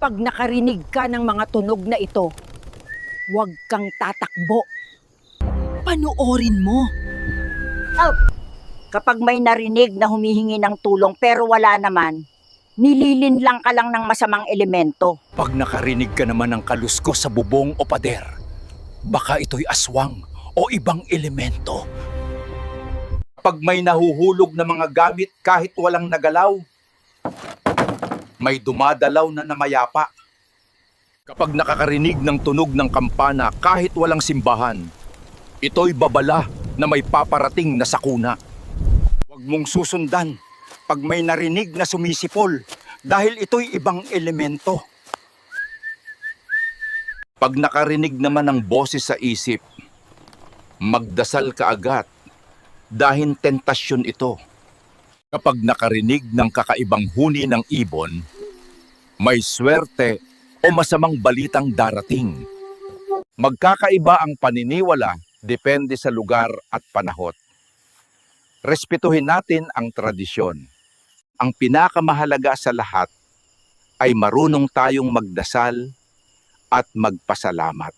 Pag nakarinig ka ng mga tunog na ito, huwag kang tatakbo. Panoorin mo. Help! Kapag may narinig na humihingi ng tulong pero wala naman, nililinlang ka lang ng masamang elemento. Pag nakarinig ka naman ng kaluskos sa bubong o pader, baka ito'y aswang o ibang elemento. Pag may nahuhulog na mga gamit kahit walang nagalaw, may dumadalaw na namayapa. Kapag nakakarinig ng tunog ng kampana kahit walang simbahan, ito'y babala na may paparating na sakuna. Huwag mong susundan pag may narinig na sumisipol dahil ito'y ibang elemento. Pag nakarinig naman ng boses sa isip, magdasal ka agad dahil tentasyon ito. Kapag nakarinig ng kakaibang huni ng ibon, may swerte o masamang balitang darating. Magkakaiba ang paniniwala depende sa lugar at panahon. Respetuhin natin ang tradisyon. Ang pinakamahalaga sa lahat ay marunong tayong magdasal at magpasalamat.